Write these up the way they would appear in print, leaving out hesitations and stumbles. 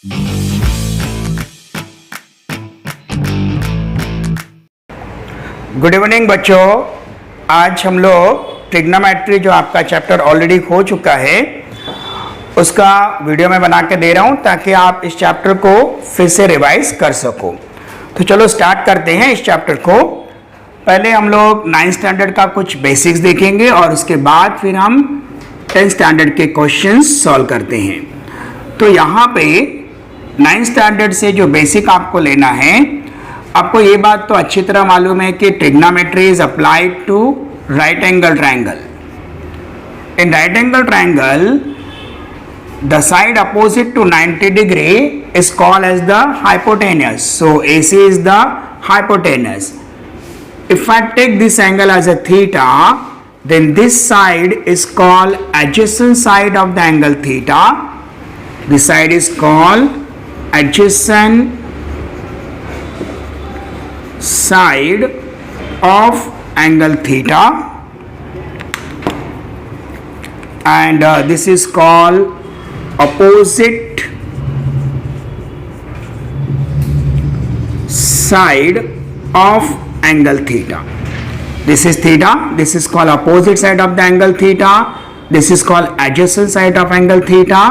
Good evening बच्चों, आज हम लोग ट्रिग्नोमेट्री जो आपका चैप्टर ऑलरेडी हो चुका है उसका वीडियो मैं बना के दे रहा हूं ताकि आप इस चैप्टर को फिर से रिवाइज कर सको। तो चलो स्टार्ट करते हैं इस चैप्टर को। पहले हम लोग 9th स्टैंडर्ड का कुछ बेसिक्स देखेंगे और उसके बाद फिर हम 10th स्टैंडर्ड के क्वेश्चंस सॉल्व करते हैं। तो यहाँ पे 9th स्टैंडर्ड से जो बेसिक आपको लेना है, आपको ये बात तो अच्छी तरह मालूम है कि trigonometry is applied to right angle triangle. In right angle triangle the side opposite to 90 degree is called as the hypotenuse. So AC is the hypotenuse. If I take this angle as a theta, then this side is called adjacent side of the angle theta. This side is called adjacent side of angle theta, and this is called opposite side of angle theta. This is theta, this is called opposite side of the angle theta, this is called adjacent side of angle theta,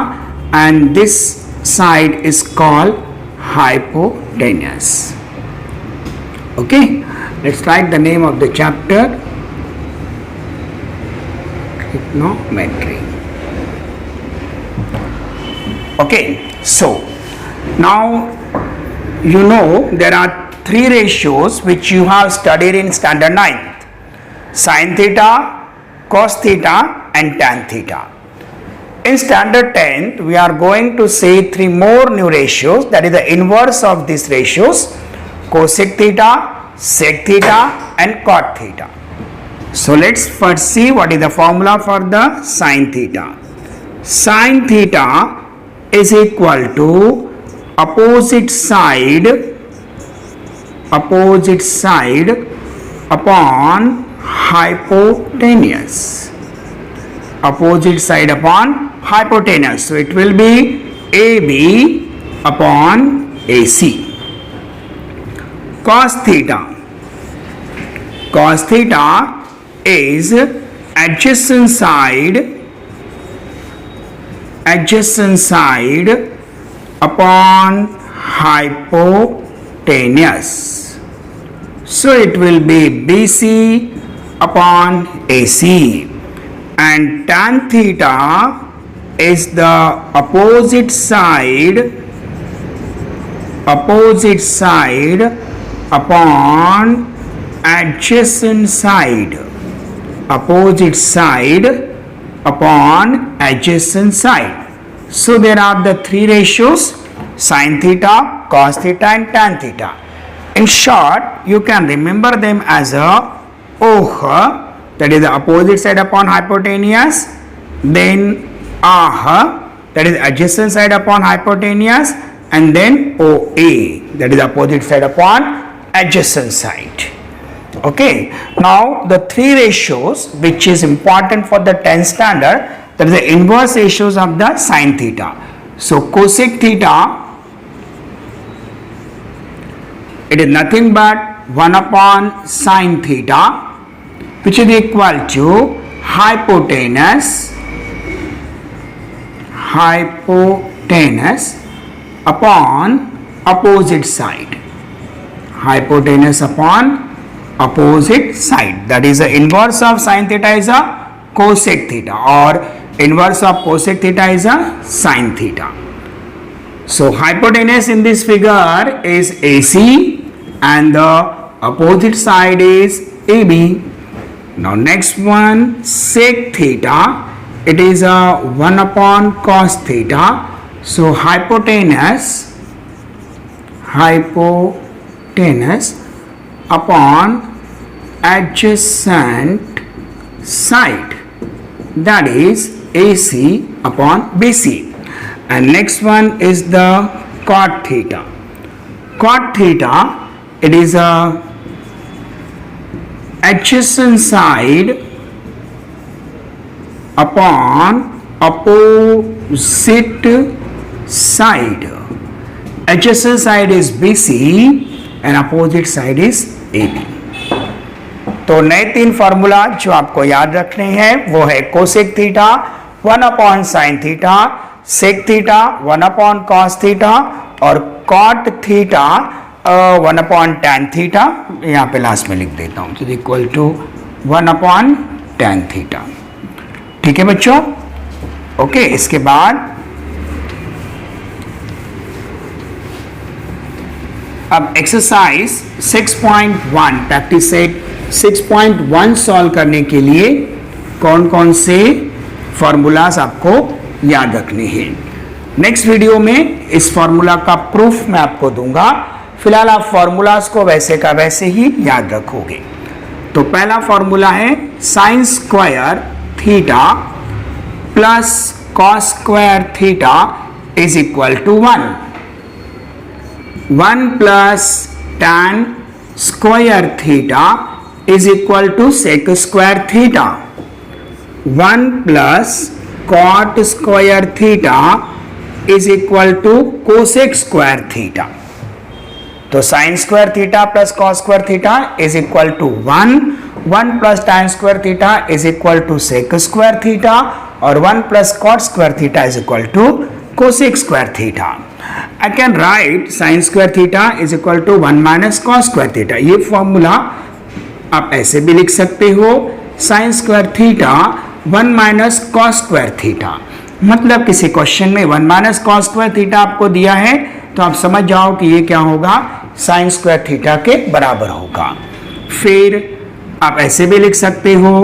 and this side is called hypotenuse. Okay, let's write the name of the chapter, trigonometry. Okay, so now you know there are three ratios which you have studied in standard 9th: sin theta, cos theta and tan theta. In standard 10th we are going to see three more new ratios, that is the inverse of these ratios: cosec theta, sec theta and cot theta. So let's first see what is the formula for the sin theta. Sin theta is equal to opposite side upon hypotenuse. Opposite side upon hypotenuse. So it will be AB upon AC. Cos theta. Cos theta is adjacent side upon hypotenuse. So it will be BC upon AC, and tan theta is the opposite side upon adjacent side. Opposite side upon adjacent side. So there are the three ratios: sin theta, cos theta and tan theta. In short, you can remember them as a OH, that is the opposite side upon hypotenuse, then AH, that is adjacent side upon hypotenuse, and then OA, that is opposite side upon adjacent side. Okay, now the three ratios which is important for the 10th standard, that is the inverse ratios of the sin theta. So cosec theta, it is nothing but 1 upon sin theta, which is equal to hypotenuse upon opposite side. Hypotenuse upon opposite side, that is the inverse of sin theta is a cosec theta, or inverse of cosec theta is a sin theta. So hypotenuse in this figure is AC and the opposite side is AB. Now next one, sec theta, it is a 1 upon cos theta. So hypotenuse upon adjacent side, that is AC upon BC. And next one is the cot theta. Cot theta, it is a adjacent side upon opposite side. HSL side is BC and opposite side is AB. तो नए 3 formula जो आपको याद रखने हैं वो है cosec theta 1 upon sine theta, sec theta 1 upon cos theta और cot theta 1 upon tan theta. यहाँ पे लास्ट में लिख देता हूँ, तो equal to 1 upon tan theta. ठीक है बच्चों, ओके। इसके बाद अब एक्सरसाइज 6.1 प्रैक्टिस सेट 6.1 सॉल्व करने के लिए कौन कौन से फॉर्मूलाज आपको याद रखने हैं। नेक्स्ट वीडियो में इस फॉर्मूला का प्रूफ मैं आपको दूंगा। फिलहाल आप फॉर्मूलाज को वैसे का वैसे ही याद रखोगे। तो पहला फॉर्मूला है sine square theta plus cos square theta is equal to 1 plus tan square theta is equal to sec square theta, 1 plus cot square theta is equal to cosec square theta. तो sine square theta plus cos square theta is equal to 1 plus tan square theta is equal to sec square theta और 1 plus cot square theta is equal to cosec square theta. I can write sin square theta is equal to 1 minus cos square theta। ये formula आप ऐसे भी लिख सकते हो, sin square theta 1 minus cos square theta। मतलब किसी question में 1 minus cos square theta आपको दिया है तो आप समझ जाओ कि ये क्या होगा, sin square theta के बराबर होगा। फिर आप ऐसे भी लिख सकते हो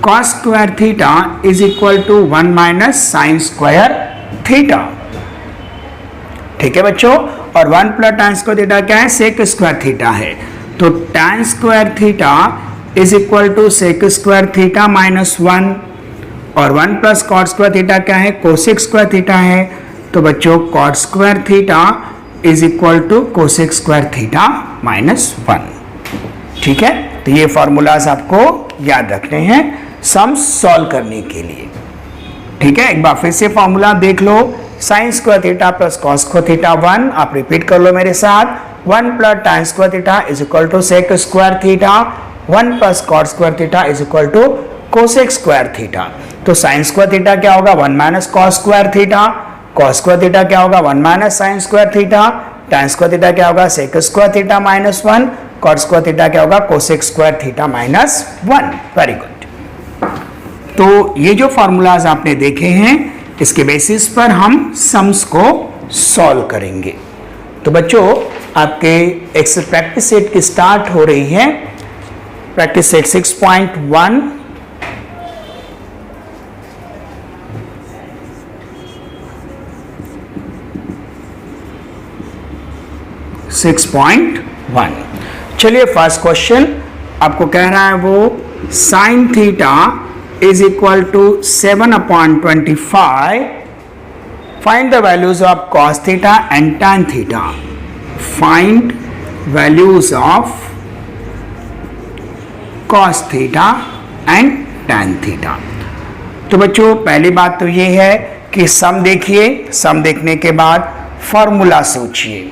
cos square theta is equal to 1 minus sin square theta। ठीक है बच्चों, और 1 प्लस टैन स्क्वायर थीटा क्या है, सेक स्क्वायर थीटा है। तो tan square theta is equal to sec square theta minus 1 और 1 प्लस कॉट स्क्वायर थीटा क्या है, कोसेक स्क्वायर थीटा है। तो बच्चों cot square theta is equal to cosec square theta minus 1। ठीक है, तो ये फॉर्मूलाज आपको याद रखने हैं सम्स सॉल्व करने के लिए। ठीक है, एक बार फिर से फॉर्मूला देख लो, sine square theta plus cos square theta 1, आप रिपीट कर लो मेरे साथ, 1 plus tan square theta is equal to sec square theta, 1 plus cot square theta is equal to cosec square theta. तो साइन स्क्वायर थीटा क्या होगा, 1 minus cos square theta, cos square theta क्या होगा, 1 minus sine square theta, tan square theta क्या होगा, sec square theta minus 1, cot square theta क्या होगा, cosec square theta minus 1। Very good. तो ये जो फॉर्मूलाज आपने देखे हैं इसके बेसिस पर हम सम्स को सॉल्व करेंगे। तो बच्चों आपके प्रैक्टिस सेट की स्टार्ट हो रही है, प्रैक्टिस सेट 6.1। चलिए फर्स्ट क्वेश्चन आपको कह रहा है वो sine theta is equal to 7 upon 25. Find the values of cos theta and tan theta. Find values of cos theta and tan theta. तो बच्चों पहली बात तो ये है कि सम देखिए, सम देखने के बाद फॉर्मूला सोचिए।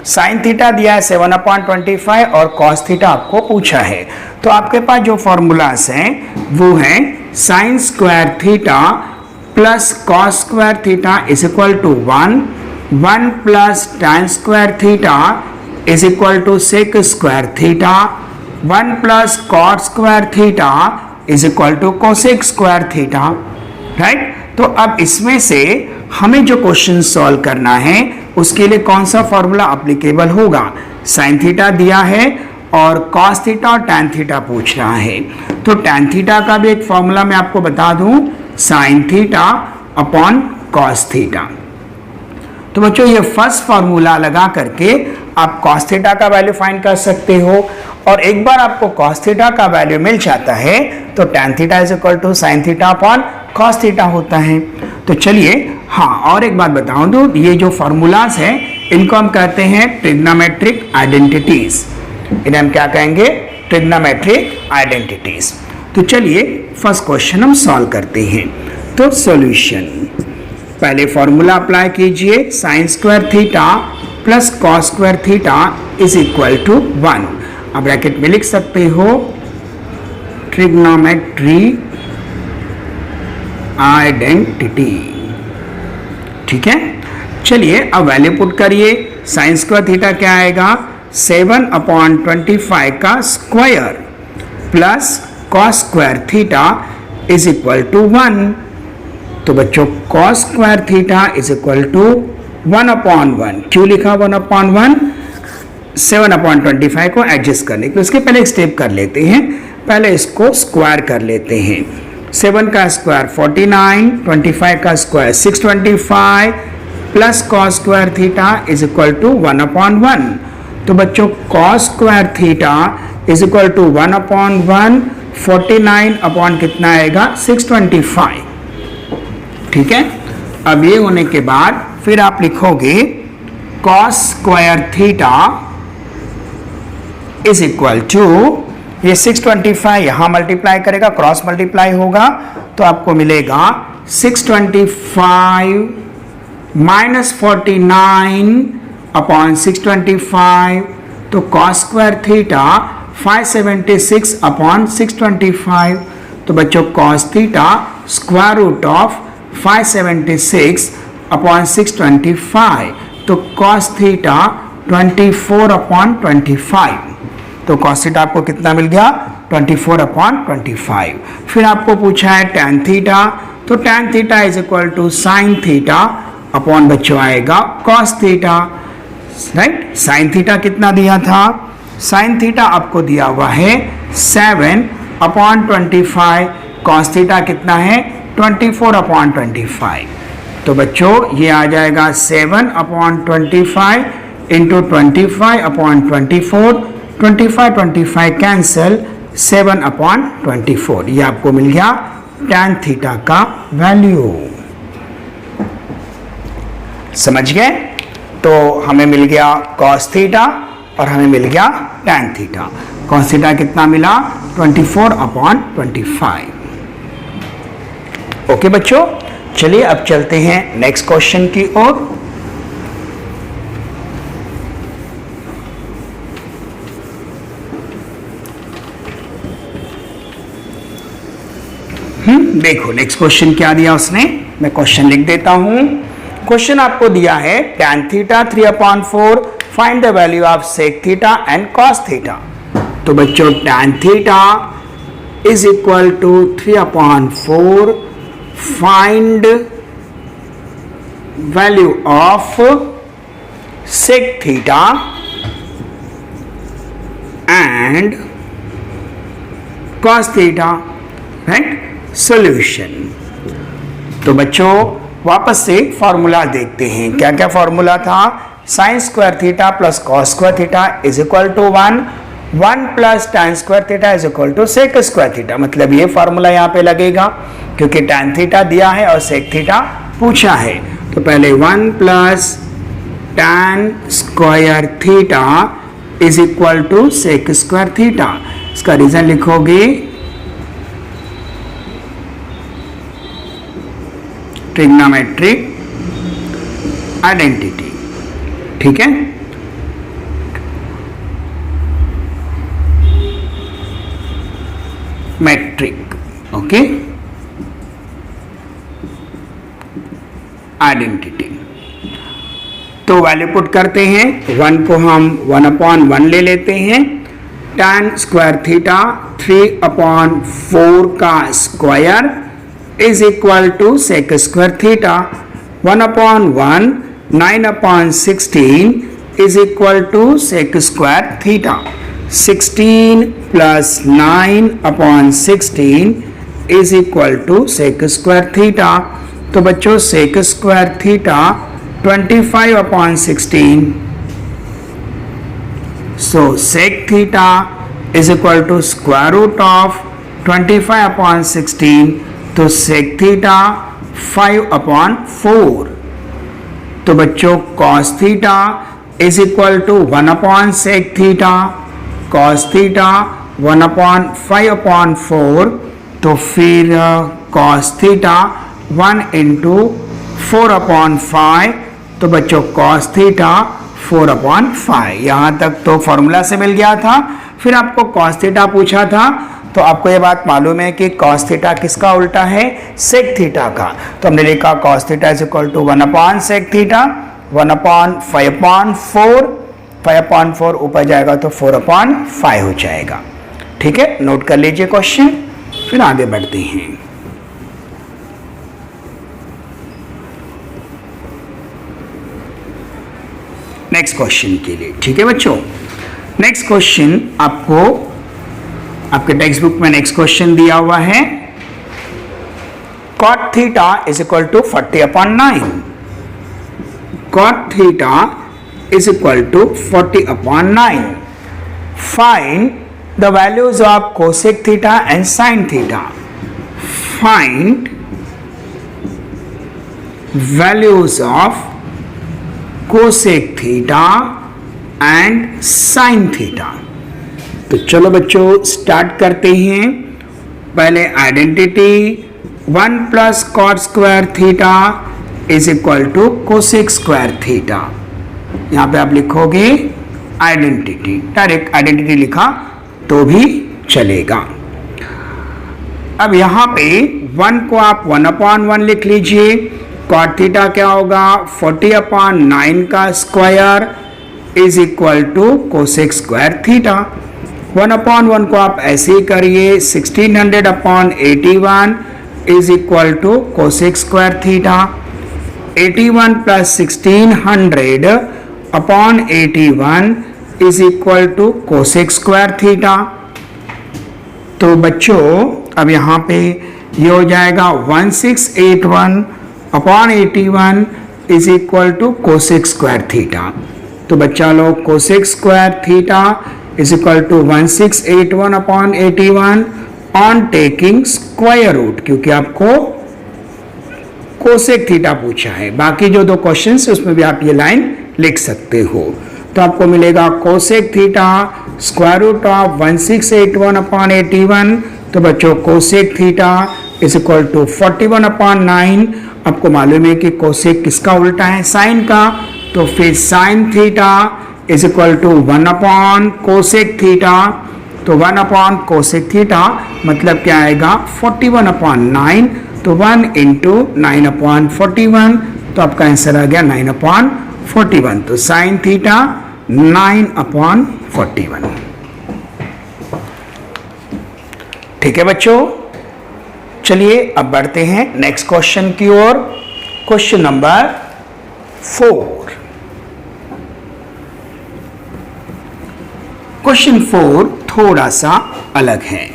साइन थीटा दिया है 7 अपॉन 25 और कॉस थीटा आपको पूछा है। तो आपके पास जो फॉर्मूलास हैं वो है sine square theta plus cos square theta is equal to 1 plus tan square theta is equal to sec square theta, 1 plus cot square theta is equal to cosec square theta. Right, तो अब इसमें से हमें जो question solve करना है उसके लिए कौन सा फॉर्मूला अप्लीकेबल होगा। साइन थीटा दिया है और कॉस थीटा और टैन थीटा पूछ रहा है, तो टैन थीटा का भी एक फॉर्मूला मैं आपको बता दूं, sine theta upon cos theta. तो बच्चों ये फर्स्ट फॉर्मूला लगा करके आप कॉस थीटा का वैल्यू फाइंड कर सकते हो, और एक बार आपको कॉस थीटा का वैल्यू मिल जाता है तो tan theta is equal to sine theta upon cos theta होता है। तो चलिए हाँ, और एक बात बताऊं तो ये जो फॉर्मूलाज हैं इनको हम कहते हैं ट्रिग्नोमेट्रिक आइडेंटिटीज। इन्हें हम क्या कहेंगे, ट्रिग्नोमेट्रिक आइडेंटिटीज। तो चलिए फर्स्ट क्वेश्चन हम सॉल्व करते हैं। तो सॉल्यूशन, पहले फॉर्मूला अप्लाई कीजिए, sine square theta plus cos square theta is equal to 1। अब ब्रैकेट में लिख सकते हो ट्रिग्नोमेट्री आइडेंटिटी। ठीक है, चलिए अब वैल्यू पुट करिए। साइन स्क्वायर थीटा क्या आएगा, 7/25 का square plus cos square theta is equal to 1। तो बच्चों cos square theta is equal to 1/1। क्यों लिखा 1/1? 7/25 को एडजस्ट करने के लिए। उसके पहले एक स्टेप कर लेते हैं, पहले इसको स्क्वायर कर लेते हैं। 7 का स्क्वायर 49, 25 का square 625 plus cos square theta is equal to 1/1। तो बच्चों cos square theta is equal to 1/1, 49 upon कितना आएगा 625। ठीक है, अब ये होने के बाद फिर आप लिखोगे cos square theta is equal to, ये 625 यहां मल्टीप्लाई करेगा, क्रॉस मल्टीप्लाई होगा तो आपको मिलेगा 625 माइनस 49 अपॉन 625। तो कॉस स्क्वायर थीटा 576 अपॉन 625। तो बच्चों cos theta square root of 576 upon 625। तो कॉस थीटा 24/25। तो कॉस थीटा आपको कितना मिल गया 24/25। फिर आपको पूछा है टैन थीटा, तो tan theta is equal to sine theta upon बच्चों आएगा cos theta. Right, sine theta कितना दिया था, साइन थीटा आपको दिया हुआ है 7/25। कॉस थीटा कितना है 24/25। तो बच्चों ये आ जाएगा 7/25 इंटू 25/24। 25 कैंसिल, 7/24। ये आपको मिल गया टैन थीटा का वैल्यू। समझ गए? तो हमें मिल गया कॉस थीटा और हमें मिल गया टैन थीटा। कॉस थीटा कितना मिला 24/25। ओके बच्चों, चलिए अब चलते हैं नेक्स्ट क्वेश्चन की ओर। देखो नेक्स्ट क्वेश्चन क्या दिया उसने, मैं क्वेश्चन लिख देता हूं। क्वेश्चन आपको दिया है tan theta 3/4, find the value of sec theta and cos theta. तो बच्चों tan theta is equal to 3/4, find value of sec theta and cos theta. Right, solution. तो बच्चों वापस से फॉर्मूला देखते हैं, क्या क्या फॉर्मूला था। Sine square theta plus cos square theta is equal to 1 plus tan square theta is equal to sec square theta. मतलब ये फॉर्मूला यहाँ पे लगेगा क्योंकि टैन थीटा दिया है और सेक थीटा पूछा है। तो पहले 1 plus tan square theta is equal to sec square theta. इसका रीजन लिखोगे ट्रिग्नोमेट्रिक आइडेंटिटी। ठीक है, मैट्रिक। Okay, identity. तो वैल्यू पुट करते हैं। 1 को हम 1/1 ले लेते हैं। tan स्क्वायर थीटा 3/4 का square is equal to sec square theta. 1/1 9/16 is equal to sec square theta. 16 plus 9/16 is equal to sec square theta. तो बच्चों sec square theta 25/16। So sec theta is equal to square root of 25/16। तो sec theta 5/4। तो बच्चों cos theta is equal to 1/सेक theta. Cos theta 1/5/4। तो फिर cos theta 1 into 4/5। तो बच्चों कॉस थीटा 4/5। यहाँ तक तो फॉर्मूला से मिल गया था। फिर आपको cos थीटा पूछा था, तो आपको ये बात मालूम है कि cos थीटा किसका उल्टा है, sec थीटा का। तो हमने लिखा cos theta is equal to 1/sec theta, 1/5/4, 5/4 ऊपर जाएगा तो 4/5 हो जाएगा। ठीक है, नोट कर लीजिए क्वेश्चन, फिर आगे बढ़ते हैं। नेक्स्ट क्वेश्चन के लिए। ठीक है बच्चों, नेक्स्ट क्वेश्चन आपको आपके टेक्स्ट बुक में नेक्स्ट क्वेश्चन दिया हुआ है, cot theta is equal to 40/9। cot theta is equal to 40/9। Find the values of cosec theta and sin theta. Find values of cosec theta and sin theta. तो चलो बच्चों start करते हैं। पहले identity 1 plus cot square theta is equal to cosec square theta. यहाँ पे आप लिखोगे आइडेंटिटी, डायरेक्ट आइडेंटिटी लिखा तो भी चलेगा। अब यहाँ पे 1 को आप 1/1 लिख लीजिए। कॉट थीटा क्या होगा, 40/9 का square is equal to cosec square theta. 1/1 को आप ऐसे ही करिए, 1600/81 is equal to cosec square theta. 81 plus 1600/81 is equal to cosec square theta. तो बच्चों अब यहाँ पे ये हो जाएगा 1681/81 is equal to cosec square theta. तो बच्चा लोग cosec square theta is equal to 1681/81 on taking square root, क्योंकि आपको कोसेक थीटा पूछा है। बाकी जो दो क्वेश्चन है उसमें भी आप ये लाइन लिख सकते हो। तो आपको मिलेगा cosec theta square root of 1681/81। तो बच्चों cosec theta is equal to 41/9। आपको मालूम है कि कोसेक किसका उल्टा है, साइन का। तो फिर sine theta is equal to 1/कोसेक थीटा। तो 1/कोसेक थीटा मतलब क्या आएगा, 41/9। तो 1 इंटू 9/41, तो आपका आंसर आ गया 9/41। तो साइन थीटा 9/41। ठीक है बच्चों, चलिए अब बढ़ते हैं नेक्स्ट क्वेश्चन की ओर। Question number 4। क्वेश्चन 4 थोड़ा सा अलग है।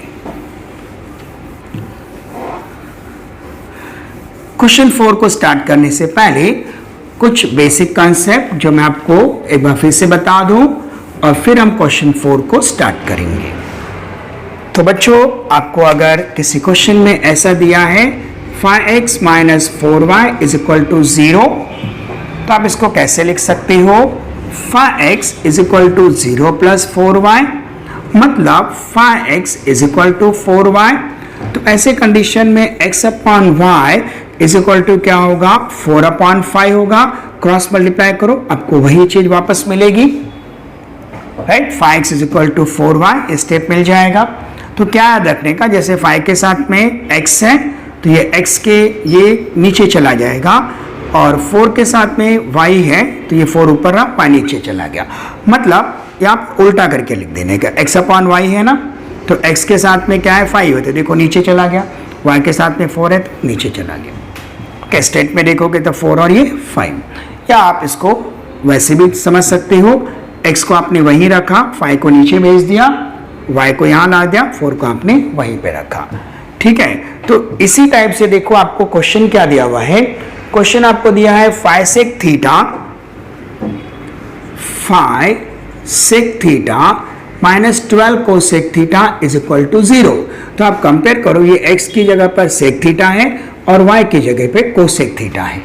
क्वेश्चन 4 को स्टार्ट करने से पहले कुछ बेसिक कॉन्सेप्ट जो मैं आपको एक बार फिर से बता दूं, और फिर हम क्वेश्चन 4 को स्टार्ट करेंगे। तो बच्चों आपको अगर किसी क्वेश्चन में ऐसा दिया है 5x minus 4y is equal to 0, तो आप इसको कैसे लिख सकते हो, 5x is equal to 0 plus 4y, मतलब 5x is equal to 4y। तो ऐसे कंडीशन में x/y इज इक्वल टू क्या होगा, 4/5 होगा। क्रॉस मल्टीप्लाई करो, आपको वही चीज वापस मिलेगी, right. 5x is equal to 4y step मिल जाएगा। तो क्या याद रखने का, जैसे 5 के साथ में x है तो ये x के ये नीचे चला जाएगा, और 4 के साथ में y है तो ये 4 ऊपर रहा, y नीचे चला गया। मतलब ये आप उल्टा करके लिख देने का, x/y है ना, तो x के साथ में क्या है 5 है, तो देखो नीचे चला गया, y के साथ में 4 है तो नीचे चला गया। के स्टेट में देखोगे तो 4 और ये 5, या आप इसको वैसे भी समझ सकते हो, x को आपने वहीं रखा, 5 को नीचे भेज दिया, y को यहाँ ला दिया, 4 को आपने वहीं पे रखा। ठीक है, तो इसी टाइप से देखो आपको क्वेश्चन क्या दिया हुआ है। क्वेश्चन आपको दिया है 5 sec theta minus 12 cosec theta is equal to 0। तो आप कंपेयर करो, ये x की जगह पर सेक थीटा है और y की जगह पे कोसेक थीटा है,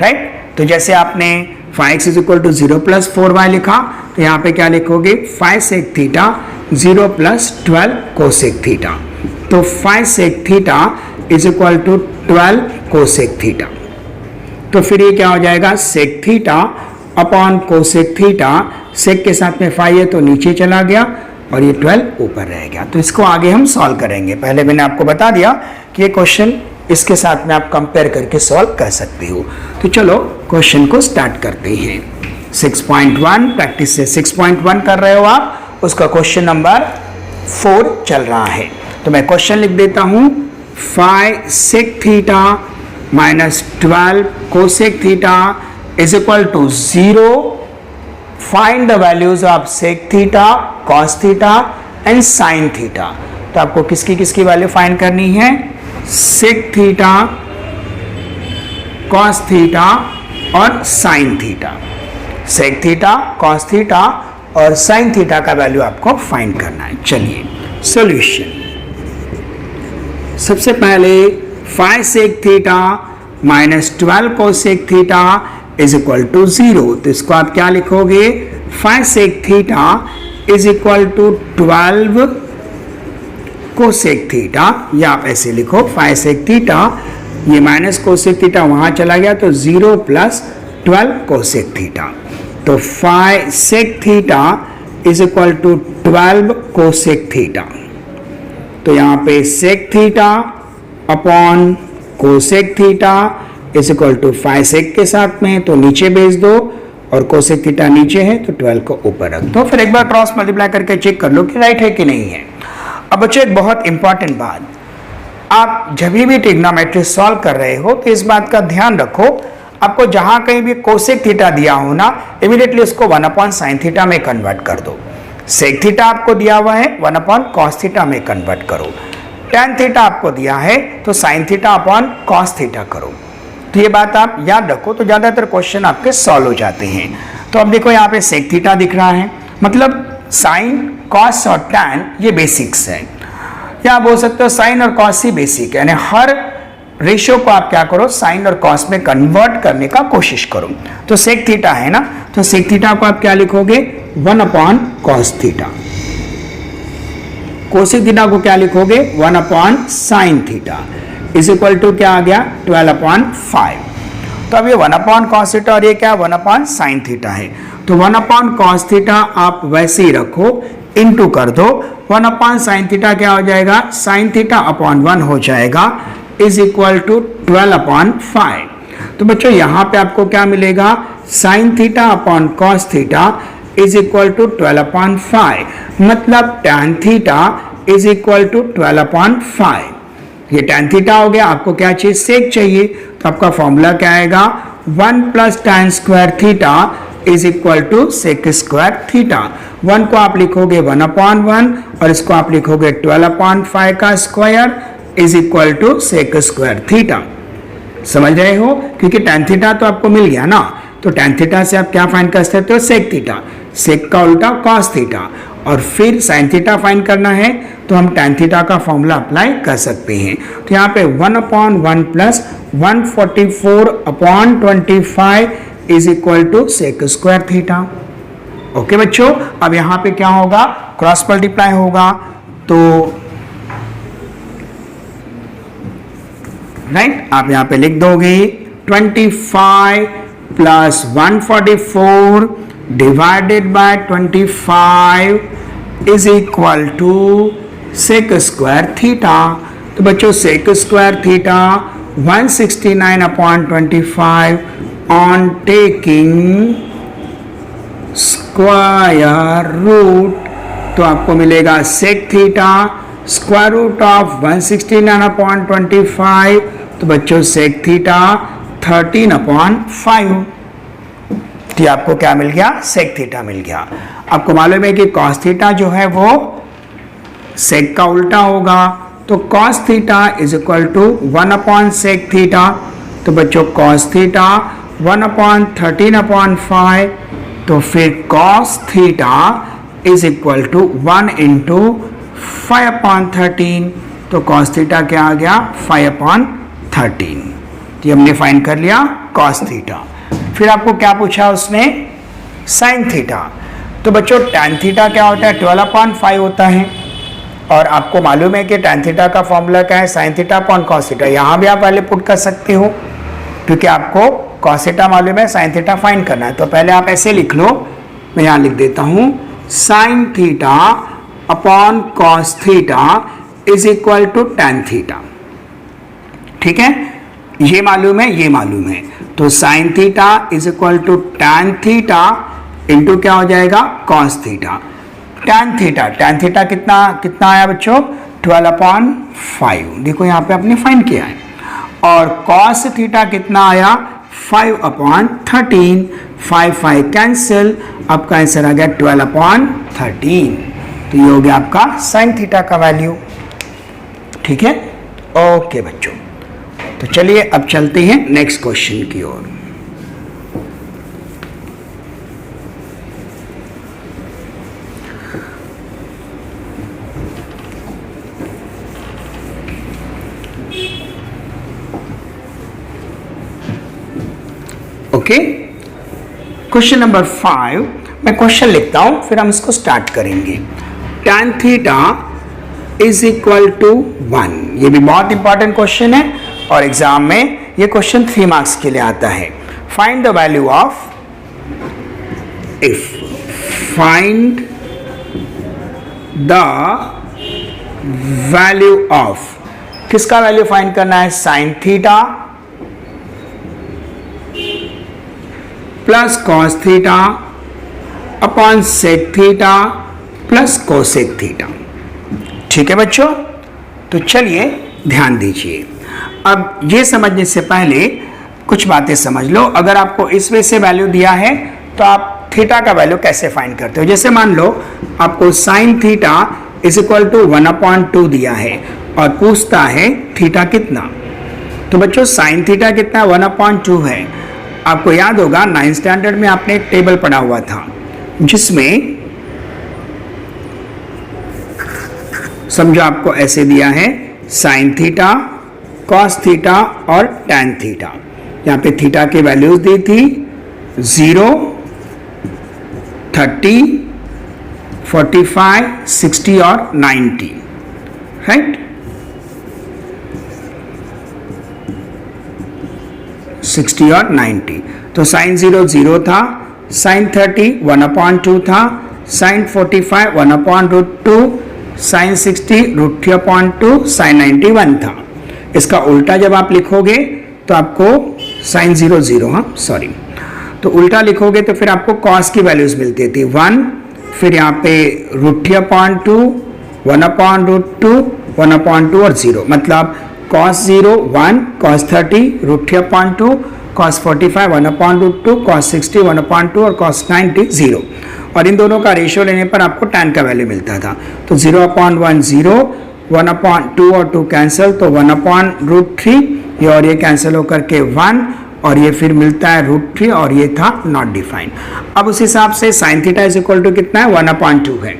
राइट। तो जैसे आपने 5x is equal to 0 plus 4y लिखा, तो यहाँ पे क्या लिखोगे, 5 sec theta 0 plus 12 cosec theta. तो 5 sec theta is equal to 12 cosec theta. तो फिर ये क्या हो जाएगा, sec theta upon cosec theta, sec के साथ में फाई है तो नीचे चला गया और ये 12 ऊपर रह गया। तो इसको आगे हम सॉल्व करेंगे। पहले मैंने आपको बता दिया कि ये क्वेश्चन इसके साथ में आप कंपेयर करके सॉल्व कर सकते हो। तो चलो क्वेश्चन को स्टार्ट करते हैं। 6.1 प्रैक्टिस से 6.1 कर रहे हो आप, उसका क्वेश्चन नंबर 4 चल रहा है। तो मैं क्वेश्चन लिख देता हूं, 5 sec theta minus 12 cosec theta is equal to 0। Find the values of sec theta, cos theta and sine theta. तो आपको किसकी किसकी वैल्यू फाइंड करनी है? सेक थीटा, कॉस थीटा और sine theta. Sec theta, cos theta और sine theta का value आपको फाइंड करना है। चलिए सॉल्यूशन। सबसे पहले 5 sec theta minus 12 cosec theta is equal to 0। तो इसको आप क्या लिखोगे? 5 sec theta is equal to 12 cosec theta, या आप ऐसे लिखो 5 सेक थीटा, ये माइनस कोसेक थीटा वहां चला गया तो 0 प्लस 12 कोसेक थीटा। तो 5 sec theta is equal to 12 cosec theta. तो यहां पे sec theta upon cosec theta is equal to 5 sec के साथ में, तो नीचे भेज दो और कोसेक थीटा नीचे है तो 12 को ऊपर रख दो। फिर एक बार क्रॉस मल्टीप्लाई करके चेक कर लो कि राइट है कि नहीं है। अब बच्चों एक बहुत इंपॉर्टेंट बात, आप जब भी ट्रिग्नोमेट्री सॉल्व कर रहे हो तो इस बात का ध्यान रखो, आपको जहां कहीं भी कोसेक थीटा दिया हो ना, इमीडिएटली उसको 1 अपॉन साइन थीटा में कन्वर्ट कर दो। सेक थीटा आपको दिया हुआ है, 1 अपॉन कॉस थीटा में कन्वर्ट करो। टेन थीटा आपको दिया है तो sine theta upon cos theta करो। तो ये बात आप याद रखो, तो ज्यादातर क्वेश्चन आपके सॉल्व हो जाते हैं। तो अब देखो यहाँ पे सेक थीटा दिख रहा है, मतलब साइन, कॉस और टैन ये बेसिक्स है, या बोल सकते हो साइन और कॉस ही बेसिक है। यानी हर रेशियो को आप क्या करो, साइन और कॉस में कन्वर्ट करने का कोशिश करो। तो सेक थीटा है ना, तो सेक थीटा को आप क्या लिखोगे? 1 upon cos theta. Cosec theta को क्या लिखोगे? 1 upon sine theta is equal to क्या आ गया? 12 अपॉन 5। तो अब ये 1 अपॉन कॉस थीटा और ये क्या? 1 अपॉन साइन थीटा है। तो 1 अपॉन कॉस थीटा आप वैसे ही रखो, इनटू कर दो। 1 अपॉन साइन थीटा क्या हो जाएगा? साइन थीटा अपॉन 1 हो जाएगा इज इक्वल टू 12 अपॉन 5। तो बच्चों यहाँ पे आपको क्या मिलेगा? Sine theta upon cos theta is equal to 12 upon 5, मतलब tan theta is equal to 12 upon 5। ये टैन थीटा हो गया। आपको क्या चाहिए? सेक चाहिए। तो आपका फॉर्मूला क्या आएगा? 1 plus tan square theta is equal to sec square theta. 1 को आप लिखोगे 1 अपॉन 1 और इसको आप लिखोगे 12 अपॉन 5 का square is equal to sec square theta. समझ रहे हो? क्योंकि टैन थीटा तो आपको मिल गया ना, तो टैन थीटा से आप क्या फाइंड कर सकते हो? Sec theta. सेक का उल्टा कॉस थीटा, और फिर साइन थीटा फाइंड करना है तो हम टैन थीटा का फॉर्मूला अप्लाई कर सकते हैं। तो यहाँ पे 1 upon 1 plus 144 upon 25 is equal to sec square theta. Okay बच्चों, अब यहाँ पे क्या होगा? क्रॉस मल्टीप्लाई होगा। तो राइट, आप यहाँ पे लिख दोगे 25 plus 144 divided by 25 is equal to sec square theta. तो बच्चों sec square theta 169 upon 25 on taking square root, तो आपको मिलेगा sec theta square root of 169 upon 25। तो बच्चों सेक थीटा 13 अपॉन 5। तो आपको क्या मिल गया? सेक थीटा मिल गया। आपको मालूम है कि कॉस थीटा जो है वो सेक का उल्टा होगा, तो cos theta is equal to 1 upon sec theta. तो बच्चों कॉस थीटा 1 अपॉन 13 अपॉन 5, तो फिर cos theta is equal to 1 into 5 upon 13। तो कॉस थीटा क्या आ गया? 5 अपॉन 13। तो हमने फाइंड कर लिया कॉस थीटा। फिर आपको क्या पूछा उसने? Sign theta. तो बच्चों टैन थीटा क्या होता है? 12 अपॉन 5 होता है, और आपको मालूम है कि टैन थीटा का फॉर्मूला क्या है? Sine theta upon cos theta. यहाँ भी आप पहले पुट कर सकते हो, क्योंकि आपको कॉस थीटा मालूम है, साइन थीटा फाइंड करना है। तो पहले आप ऐसे लिख लो, मैं यहाँ लिख देता हूँ sine theta upon cos theta is equal to tan theta. ठीक है, ये मालूम है, ये मालूम है, तो sine theta is equal to tan theta into क्या हो जाएगा, कॉस थीटा। टैन थीटा कितना कितना आया बच्चों, 12/5। देखो यहाँ पे आपने फाइंड किया है। और कॉस थीटा कितना आया, 5/13। 5 कैंसिल, आपका आंसर आ गया 12/13। तो ये हो गया आपका साइन थीटा का वैल्यू। ठीक है, ओके बच्चों, तो चलिए अब चलते हैं नेक्स्ट क्वेश्चन की ओर। ओके, क्वेश्चन नंबर 5, मैं क्वेश्चन लिखता हूं फिर हम इसको स्टार्ट करेंगे। tan theta is equal to 1। ये भी बहुत इंपॉर्टेंट क्वेश्चन है और एग्जाम में ये क्वेश्चन 3 मार्क्स के लिए आता है। Find the value of, find the value of, किसका वैल्यू फाइंड करना है, sine theta plus cos theta upon sec theta plus cosec theta. ठीक है बच्चों, तो चलिए ध्यान दीजिए। अब ये समझने से पहले कुछ बातें समझ लो। अगर आपको इस वे से वैल्यू दिया है तो आप थीटा का वैल्यू कैसे फाइंड करते हो। जैसे मान लो आपको sine theta is equal to 1/2 दिया है और पूछता है थीटा कितना। तो बच्चों साइन थीटा कितना है, 1/2 है। आपको याद होगा 9th स्टैंडर्ड में आपने एक टेबल पढ़ा हुआ था जिसमें समझो आपको ऐसे दिया है साइन थीटा, कॉस थीटा और टैन थीटा। यहाँ पे थीटा की वैल्यूज दी थी 0, 30, 45, 60 और 90, राइट। 60 और 90। तो साइन 0 0 था, साइन 30 1/2 था, साइन 45 1/√2, साइन 60 √3/2, साइन 90 1 था। इसका उल्टा जब आप लिखोगे तो आपको साइन 0 0, हाँ सॉरी, तो उल्टा लिखोगे तो फिर आपको कॉस की वैल्यूज मिलती थी 1, फिर यहाँ पे √3/2, 1/√2, 1/2 और 0, मतलब cos 0 1, cos 30 √3/2, cos 45 1/√2, cos 60 1/2 और cos 90 0। और इन दोनों का रेशियो लेने पर आपको tan का वैल्यू मिलता था। तो 0/1 0, 1/2 और 2 कैंसिल, तो 1/√3, ये और ये कैंसिल होकर के 1 और ये फिर मिलता है √3 और ये था नॉट डिफाइंड। अब उस हिसाब से sine theta is equal to कितना है, 1/2 है।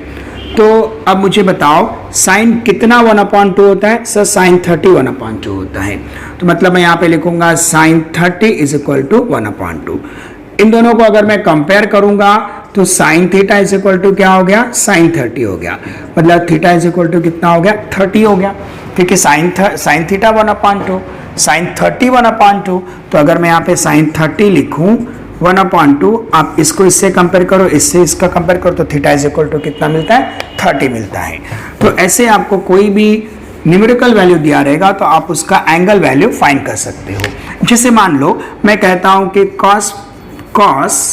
तो अब मुझे बताओ साइन कितना 1/2 होता है, सर साइन 30 1/2 होता है। तो मतलब मैं यहाँ पे लिखूंगा साइन 30 इज इक्वल टू 1/2। इन दोनों को अगर मैं कंपेयर करूंगा तो sine theta is equal to क्या हो गया, साइन 30 हो गया, मतलब थीटा इज इक्वल टू कितना हो गया, 30 हो गया। ठीक है, साइन थीटा 1/2, साइन 30 1/2। तो अगर मैं यहाँ पे साइन 30 लिखूं 1/2, आप इसको इससे कंपेयर करो, इससे इसका कंपेयर करो, तो थीटा इज इक्वल टू कितना मिलता है, 30 मिलता है। तो ऐसे आपको कोई भी न्यूमेरिकल वैल्यू दिया रहेगा तो आप उसका एंगल वैल्यू फाइंड कर सकते हो। जैसे मान लो मैं कहता हूं कि cos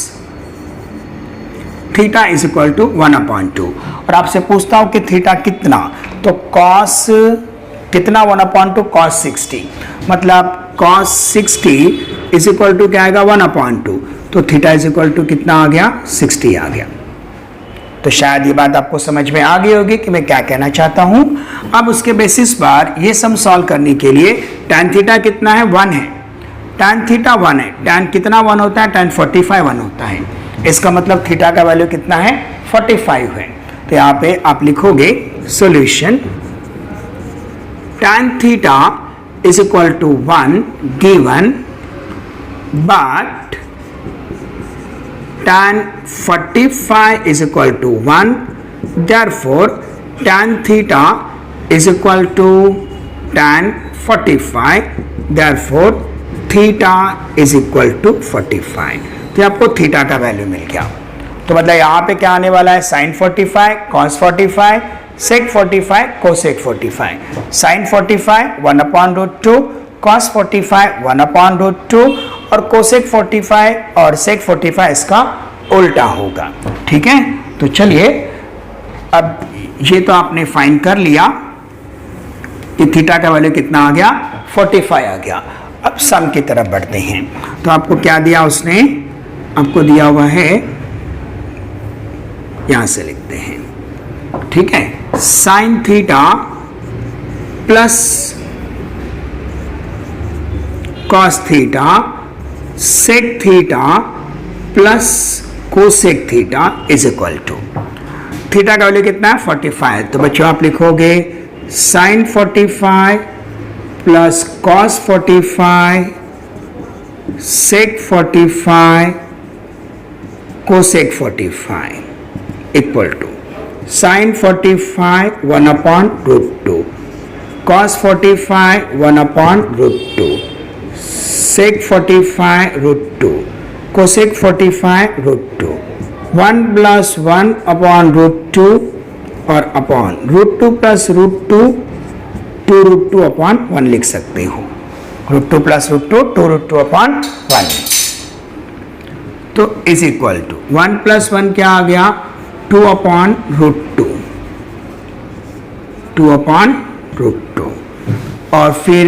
theta is equal to 1/2 और आपसे पूछता हूं कि थीटा कितना, तो cos कितना 1/2, cos 60, मतलब cos 60 इज इक्वल टू क्या आएगा, 1/2। तो थीटा इज इक्वल टू कितना आ गया, 60 आ गया। तो शायद ये बात आपको समझ में आ गई होगी कि मैं क्या कहना चाहता हूं। अब उसके बेसिस पर ये सम सॉल्व करने के लिए tan थीटा कितना है, 1 है, tan थीटा 1 है, tan कितना 1 होता है, tan 45 1 होता है। इसका मतलब थीटा का वैल्यू कितना है, 45 है। तो यहाँ पे आप लिखोगे solution tan theta is equal to 1 given, but tan 45 is equal to 1, therefore tan theta is equal to tan 45, therefore theta is equal to 45। तो आपको थीटा का वैल्यू मिल गया। तो मतलब यहाँ पे क्या आने वाला है, sign 45 cos 45 sec 45 cosec 45। Sign 45 1/√2, cos 45 1/√2 और कोसेक 45 और सेक 45 इसका उल्टा होगा। ठीक है, तो चलिए अब ये तो आपने फाइंड कर लिया कि थीटा का वैल्यू कितना आ गया, 45 आ गया। अब सम की तरफ बढ़ते हैं। तो आपको क्या दिया उसने, आपको दिया हुआ है, यहां से लिखते हैं, ठीक है, sine theta plus cos theta sec theta plus cosec theta is equal to, theta का वैल्यू कितना है 45। तो बच्चों आप लिखोगे sine 45 plus cos 45 sec 45 cosec 45 equal to sine 45 1/√2, cos 45 1/√2, sec 45 √2, cosec 45 √2, 1 + 1/√2 और अपॉन √2 + √2 2√2/1 लिख सकते हो। √2 + √2 2√2/1। तो इज इक्वल टू 1 + 1 क्या आ गया, 2/√2, 2/√2 और फिर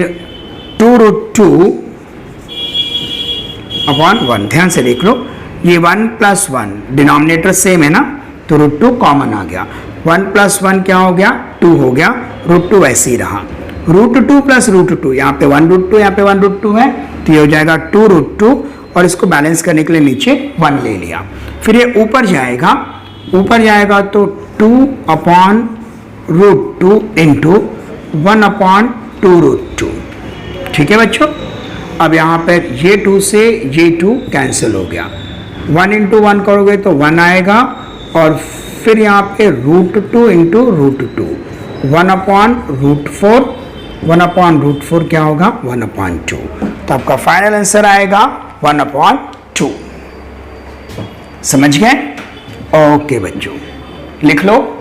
2√2/1। ध्यान से देख लो, ये 1 + 1 डिनोमिनेटर सेम है ना, तो √2 कॉमन आ गया। 1 + 1 क्या हो गया, 2 हो गया, √2 वैसे ही रहा। √2 + √2, यहाँ पे 1√2 यहाँ पे 1√2 है, तो ये हो जाएगा 2√2 और इसको बैलेंस करने के लिए नीचे 1 ले लिया। फिर ये ऊपर जाएगा तो 2/√2 इंटू 1/2√2। ठीक है बच्चों, अब यहाँ पे ये 2 से ये 2 कैंसिल हो गया, 1 × 1 करोगे तो 1 आएगा और फिर यहाँ पे √2 इंटू √2 1/√4, 1/√4 क्या होगा 1/2। तो आपका फाइनल आंसर आएगा 1/2। समझ गए? ओके बच्चों, लिख लो।